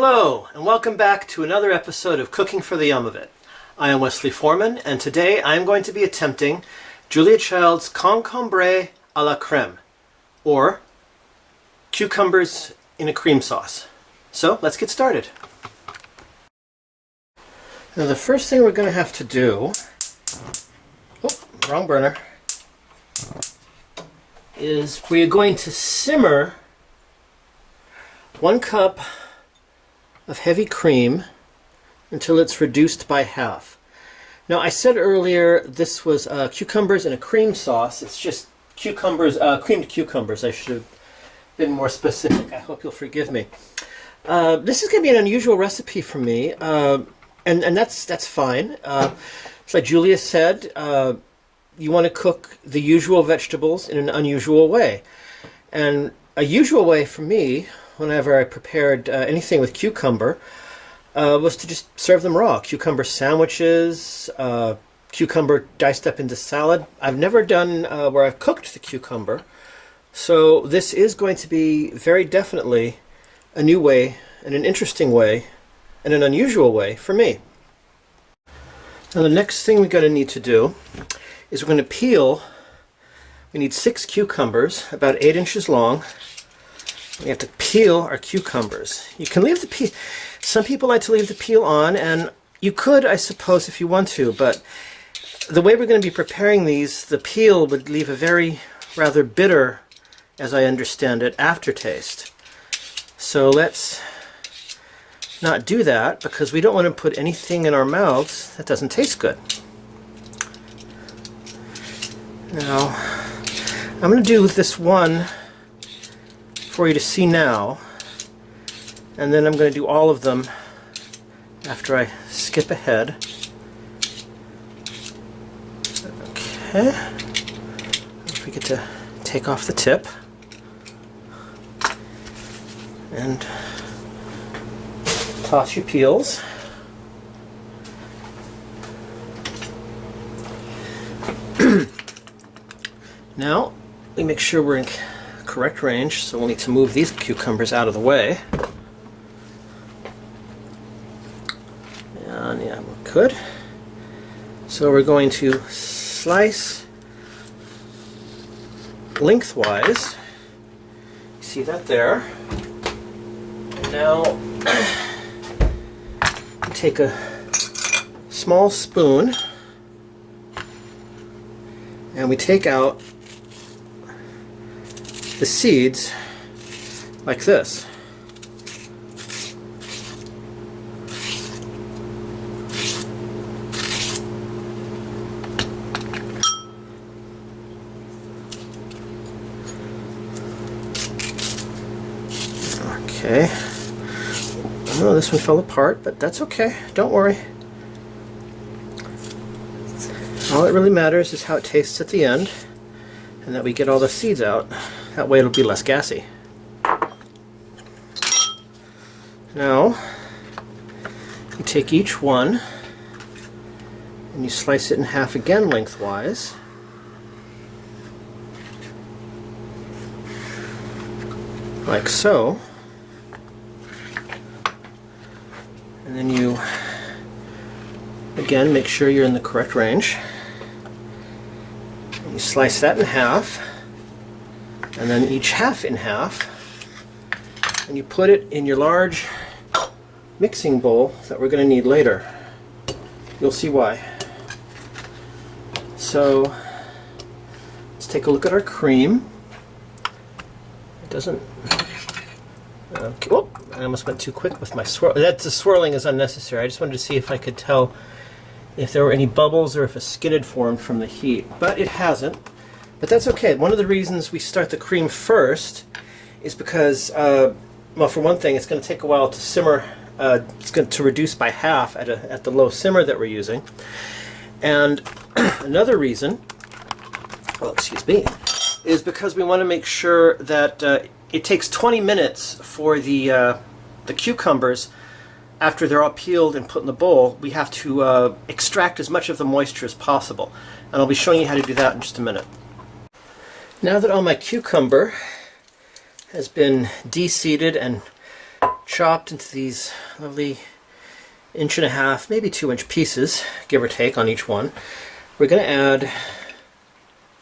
Hello, and welcome back to another episode of Cooking for the Yum of It. I am Wesley Foreman, and today I am going to be attempting Julia Child's Concombres à la crème, or cucumbers in a cream sauce. So let's get started. Now the first thing we're going to have to do, wrong burner, is we're going to simmer 1 cup of heavy cream until it's reduced by half. Now I said earlier this was cucumbers in a cream sauce. It's just cucumbers, creamed cucumbers. I should have been more specific. I hope you'll forgive me. This is going to be an unusual recipe for me, and that's fine. So like Julia said, you want to cook the usual vegetables in an unusual way. And a usual way for me, whenever I prepared anything with cucumber, was to just serve them raw. Cucumber sandwiches, cucumber diced up into salad. I've never done where I've cooked the cucumber, so this is going to be very definitely a new way, and an interesting way, and an unusual way for me. Now the next thing we're going to need to do is we're going to peel. We need 6 cucumbers, about 8 inches long. We have to peel our cucumbers. You can leave the peel. Some people like to leave the peel on, and you could, I suppose, if you want to, but the way we're going to be preparing these, the peel would leave a very rather bitter, as I understand it, aftertaste. So let's not do that, because we don't want to put anything in our mouths that doesn't taste good. Now, I'm going to do this one for you to see now, and then I'm going to do all of them after I skip ahead. Okay, don't forget to take off the tip and toss your peels. Now we make sure we're in correct range, so we'll need to move these cucumbers out of the way. And yeah, we're good. So we're going to slice lengthwise. You see that there. Now take a small spoon and we take out the seeds like this. Okay. Oh, this one fell apart, but that's okay. Don't worry. All that really matters is how it tastes at the end, and that we get all the seeds out. That way it'll be less gassy. Now, you take each one and you slice it in half again lengthwise. Like so. And then you, again, make sure you're in the correct range. And you slice that in half. And then each half in half, and you put it in your large mixing bowl that we're going to need later. You'll see why. So let's take a look at our cream. It doesn't. Okay, oh, I almost went too quick with my swirl. The swirling is unnecessary. I just wanted to see if I could tell if there were any bubbles or if a skillet formed from the heat, but it hasn't. But that's okay. One of the reasons we start the cream first is because, well, for one thing, it's going to take a while to simmer. It's going to reduce by half at the low simmer that we're using. And another reason, well, excuse me, is because we want to make sure that it takes 20 minutes for the cucumbers, after they're all peeled and put in the bowl. We have to extract as much of the moisture as possible. And I'll be showing you how to do that in just a minute. Now that all my cucumber has been de-seeded and chopped into these lovely 1.5 maybe 2-inch pieces, give or take on each one. We're going to add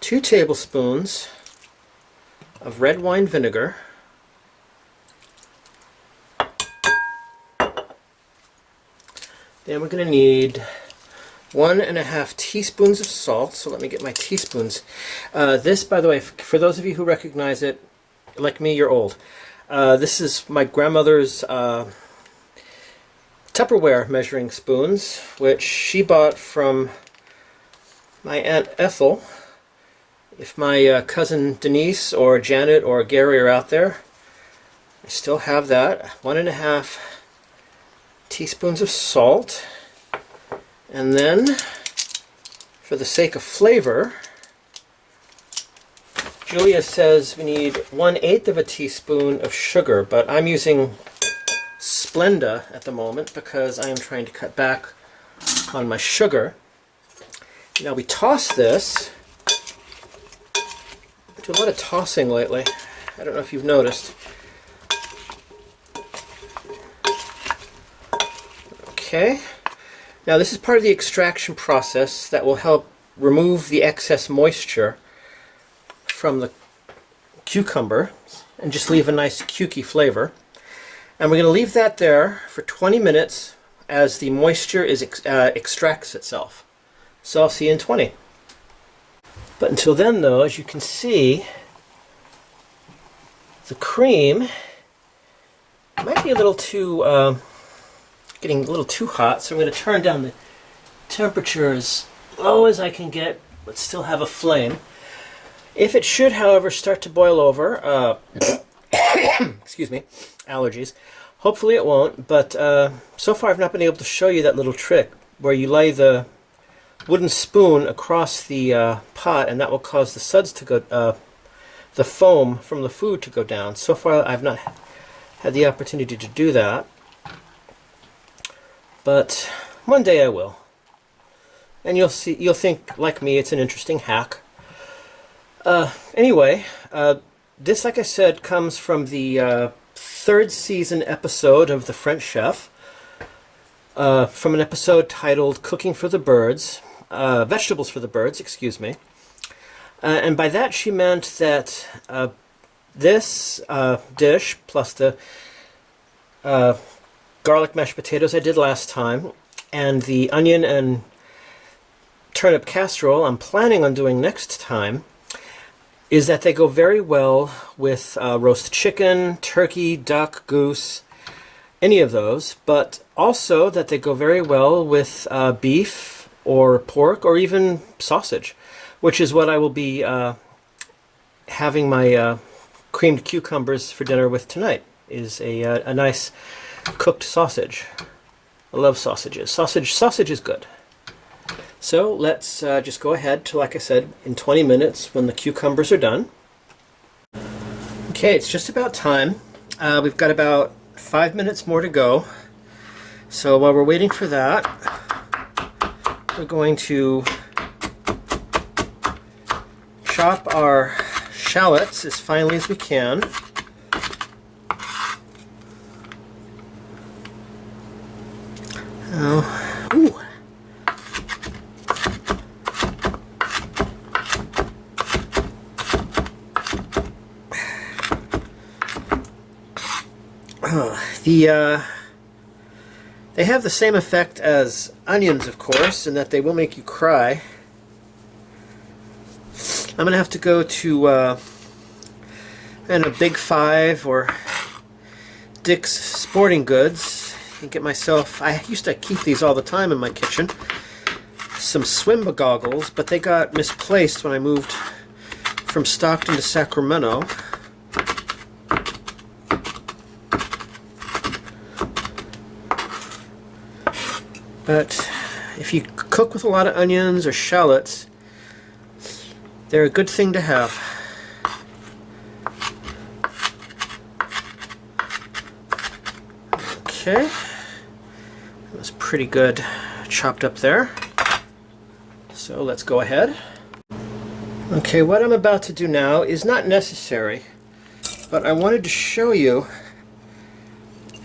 2 tablespoons of red wine vinegar, then we're going to need 1.5 teaspoons of salt. So let me get my teaspoons. This, by the way, for those of you who recognize it, like me, you're old. This is my grandmother's Tupperware measuring spoons, which she bought from my Aunt Ethel. If my cousin Denise or Janet or Gary are out there, I still have that. 1.5 teaspoons of salt. And then, for the sake of flavor, Julia says we need 1/8 of a teaspoon of sugar, but I'm using Splenda at the moment because I am trying to cut back on my sugar. Now we toss this. I do a lot of tossing lately. I don't know if you've noticed. Okay. Now this is part of the extraction process that will help remove the excess moisture from the cucumber and just leave a nice cuky flavor. And we're going to leave that there for 20 minutes as the moisture extracts itself. So I'll see you in 20. But until then though, as you can see, the cream might be a little too getting a little too hot, so I'm going to turn down the temperature as low as I can get, but still have a flame. If it should, however, start to boil over, excuse me, allergies, hopefully it won't, but so far I've not been able to show you that little trick where you lay the wooden spoon across the pot, and that will cause the suds to go, the foam from the food to go down. So far I've not had the opportunity to do that. But one day I will. And you'll think, like me, it's an interesting hack. Anyway, this, like I said, comes from the 3rd season episode of The French Chef, from an episode titled Cooking for the Birds, Vegetables for the Birds, excuse me. And by that she meant that this dish, plus the garlic mashed potatoes I did last time, and the onion and turnip casserole I'm planning on doing next time, is that they go very well with roast chicken, turkey, duck, goose, any of those, but also that they go very well with beef or pork or even sausage, which is what I will be having my creamed cucumbers for dinner with tonight, is a nice cooked sausage. I love sausages. Sausage is good. So let's just go ahead to, like I said, in 20 minutes when the cucumbers are done. Okay, it's just about time. We've got about 5 minutes more to go. So while we're waiting for that, we're going to chop our shallots as finely as we can. Ooh. They have the same effect as onions, of course, in that they will make you cry. I'm going to have to go to a Big Five or Dick's Sporting Goods and get myself, I used to keep these all the time in my kitchen, some swim goggles, but they got misplaced when I moved from Stockton to Sacramento. But if you cook with a lot of onions or shallots, they're a good thing to have. Okay, that was pretty good chopped up there. So let's go ahead. Okay, what I'm about to do now is not necessary, but I wanted to show you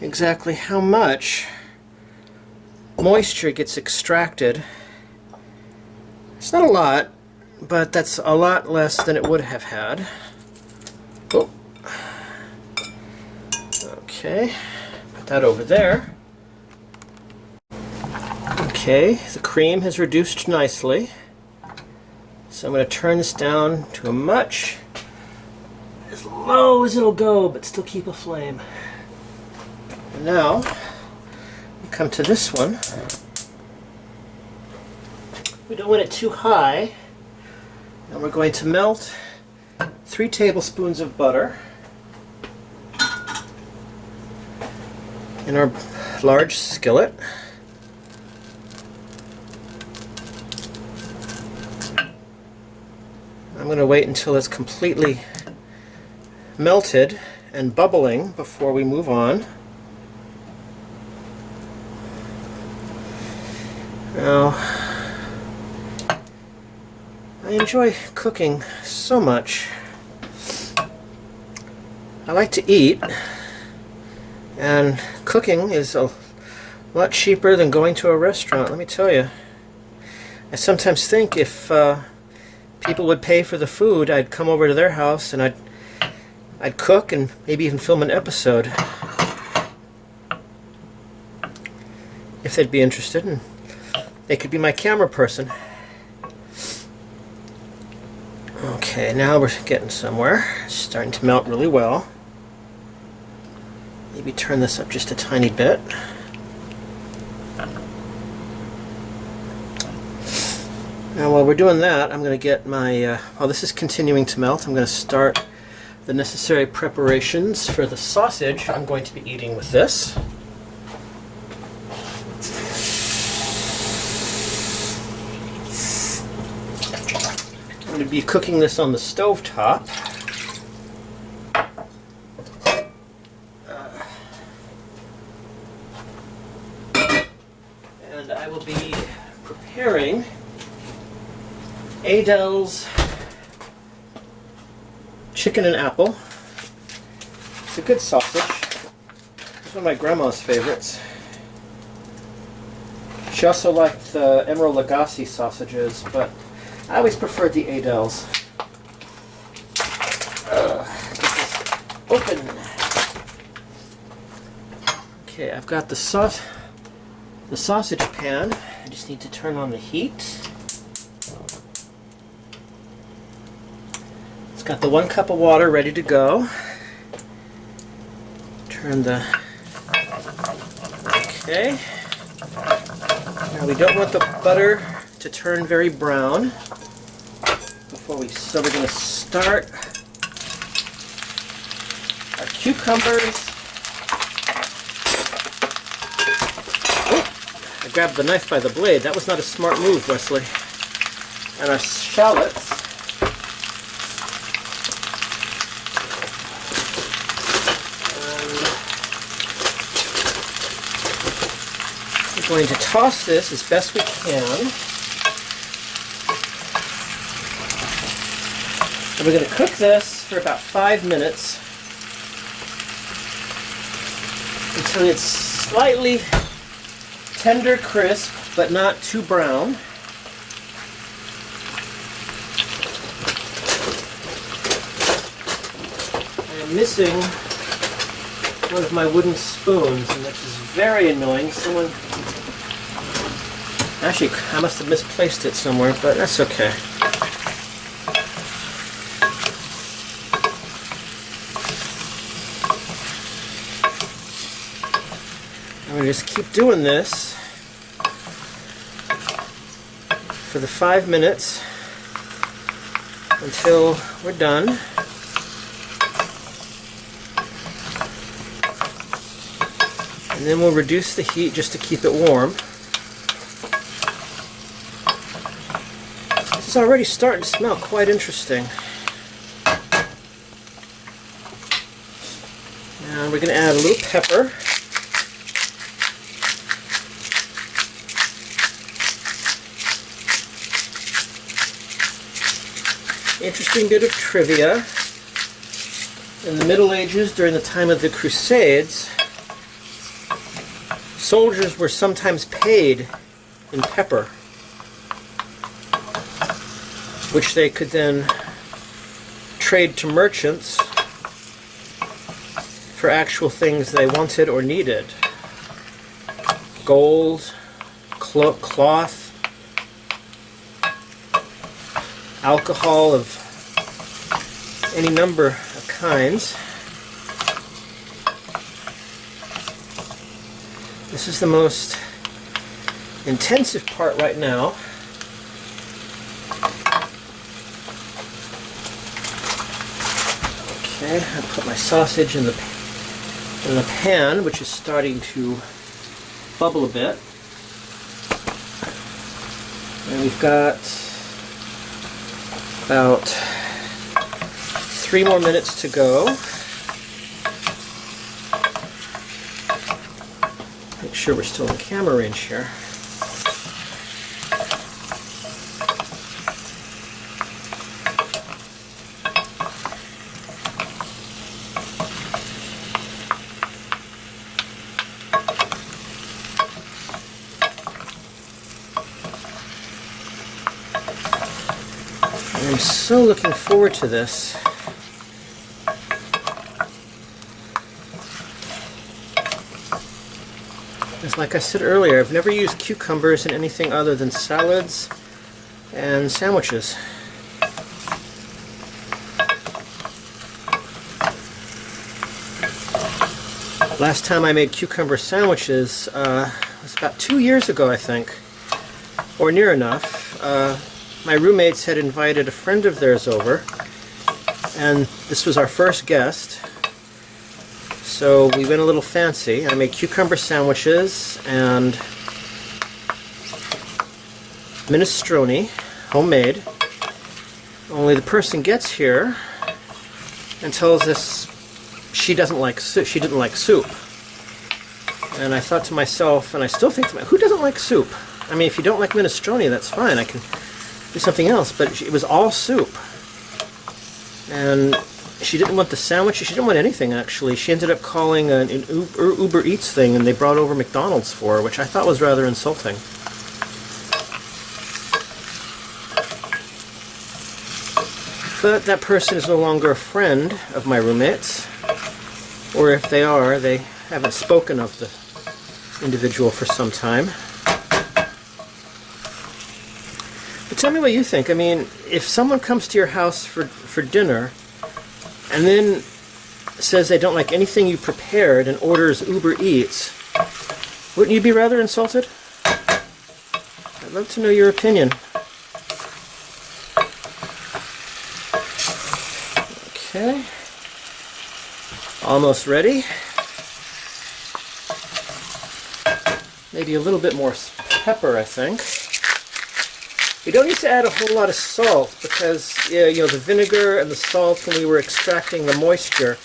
exactly how much moisture gets extracted. It's not a lot, but that's a lot less than it would have had. Oh. Okay, put that over there. Okay, the cream has reduced nicely. So I'm going to turn this down to a much as low as it'll go, but still keep a flame. And now, we come to this one. We don't want it too high. And we're going to melt 3 tablespoons of butter in our large skillet. I'm going to wait until it's completely melted and bubbling before we move on. Now, I enjoy cooking so much. I like to eat, and cooking is a lot cheaper than going to a restaurant, let me tell you. I sometimes think if people would pay for the food, I'd come over to their house and I'd cook and maybe even film an episode. If they'd be interested, and they could be my camera person. Okay, now we're getting somewhere. It's starting to melt really well. Maybe turn this up just a tiny bit. Now while we're doing that, I'm going to get my, while this is continuing to melt, I'm going to start the necessary preparations for the sausage I'm going to be eating with this. I'm going to be cooking this on the stove top. And I will be preparing Adele's chicken and apple. It's a good sausage. It's one of my grandma's favorites. She also liked the Emerald Lagasse sausages, but I always preferred the Adele's. Get this open. Okay, I've got the sausage pan. I just need to turn on the heat. It's got the 1 cup of water ready to go. Turn the... Okay. Now we don't want the butter to turn very brown so we're going to start our cucumbers. Oh, I grabbed the knife by the blade. That was not a smart move, Wesley. And our shallots. And we're going to toss this as best we can. And we're going to cook this for about 5 minutes until it's slightly tender crisp, but not too brown. I am missing one of my wooden spoons, and which is very annoying. Actually, I must have misplaced it somewhere, but that's okay. I'm going to just keep doing this for the 5 minutes until we're done. And then we'll reduce the heat just to keep it warm. This is already starting to smell quite interesting. And we're going to add a little pepper. Interesting bit of trivia. In the Middle Ages, during the time of the Crusades, soldiers were sometimes paid in pepper, which they could then trade to merchants for actual things they wanted or needed. Gold, cloth, alcohol of any number of kinds. This is the most intensive part right now. Okay, I put my sausage in the pan, which is starting to bubble a bit. And we've got about 3 more minutes to go. Make sure we're still in camera range here. I'm so looking forward to this. As like I said earlier, I've never used cucumbers in anything other than salads and sandwiches. Last time I made cucumber sandwiches was about 2 years ago, I think, or near enough. My roommates had invited a friend of theirs over, and this was our first guest, so we went a little fancy. I made cucumber sandwiches and minestrone, homemade, only the person gets here and tells us she doesn't like soup. She didn't like soup. And I thought to myself, and I still think to myself, who doesn't like soup? I mean, if you don't like minestrone, that's fine. I can do something else, but it was all soup. And she didn't want the sandwich. She didn't want anything, actually. She ended up calling an Uber Eats thing, and they brought over McDonald's for her, which I thought was rather insulting. But that person is no longer a friend of my roommates, or if they are, they haven't spoken of the individual for some time. But tell me what you think. I mean, if someone comes to your house for dinner and then says they don't like anything you prepared and orders Uber Eats, wouldn't you be rather insulted? I'd love to know your opinion. Okay. Almost ready. Maybe a little bit more pepper, I think. You don't need to add a whole lot of salt because, yeah, you know, the vinegar and the salt when we were extracting the moisture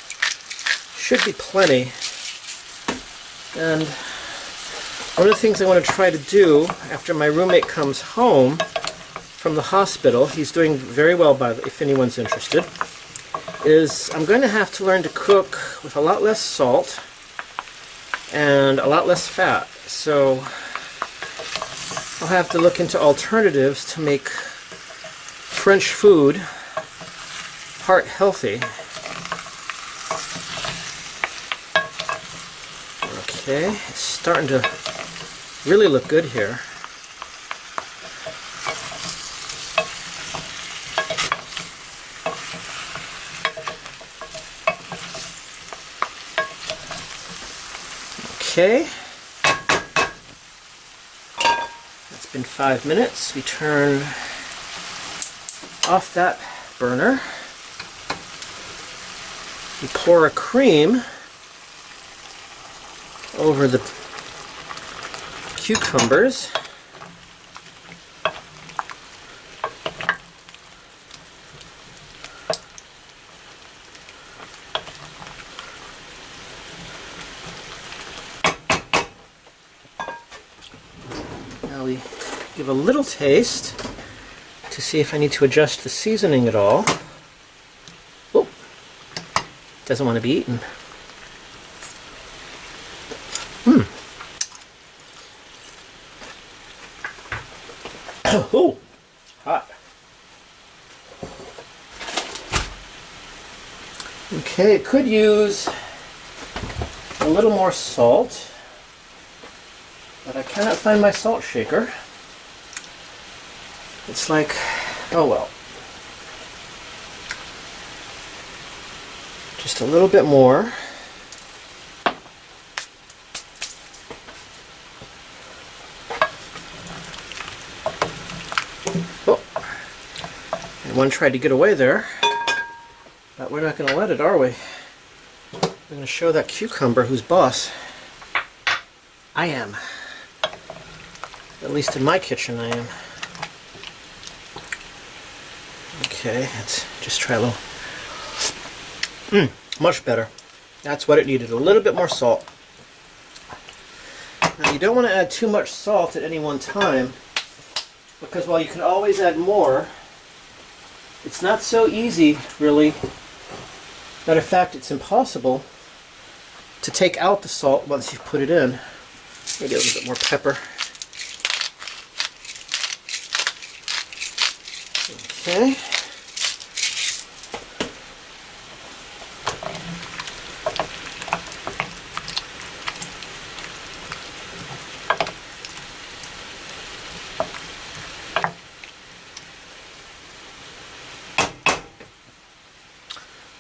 should be plenty. And one of the things I want to try to do after my roommate comes home from the hospital, he's doing very well, by the, if anyone's interested, is I'm going to have to learn to cook with a lot less salt and a lot less fat. So I'll have to look into alternatives to make French food heart healthy. Okay, it's starting to really look good here. Okay. It's been 5 minutes. We turn off that burner. We pour a cream over the cucumbers. Now we give a little taste to see if I need to adjust the seasoning at all. Oh, doesn't want to be eaten. Oh, hot. Okay, it could use a little more salt, but I cannot find my salt shaker. It's like, oh well. Just a little bit more. Oh, and one tried to get away there, but we're not going to let it, are we? We're going to show that cucumber who's boss. I am. At least in my kitchen I am. Okay, let's just try a little. Much better. That's what it needed, a little bit more salt. Now you don't want to add too much salt at any one time, because while you can always add more, it's not so easy, really. Matter of fact, it's impossible to take out the salt once you've put it in. Maybe a little bit more pepper. Okay.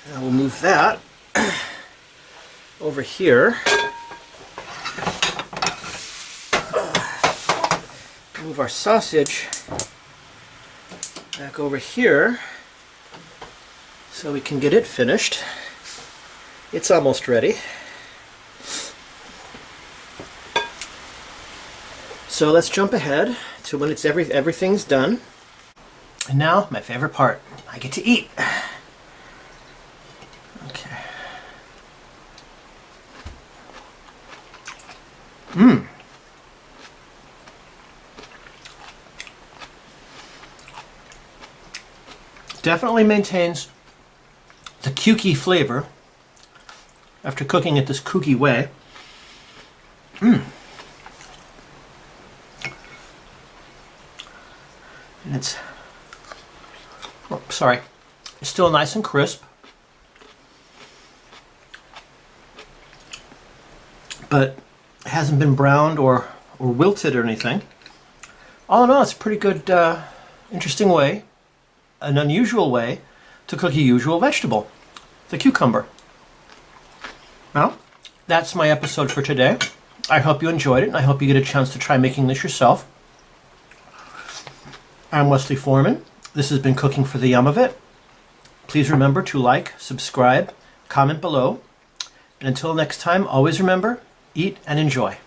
Now we'll move that over here. Move our sausage back over here so we can get it finished. It's almost ready. So let's jump ahead to when it's everything's done. And now my favorite part, I get to eat. Okay. Definitely maintains the cukey flavor after cooking it this kooky way. And it's, oh, sorry, it's still nice and crisp, but it hasn't been browned or wilted or anything. All in all, it's a pretty good, interesting way, an unusual way to cook a usual vegetable, the cucumber. Well, that's my episode for today. I hope you enjoyed it, and I hope you get a chance to try making this yourself. I'm Wesley Foreman. This has been Cooking for the Yum of It. Please remember to like, subscribe, comment below, and until next time, always remember, eat and enjoy.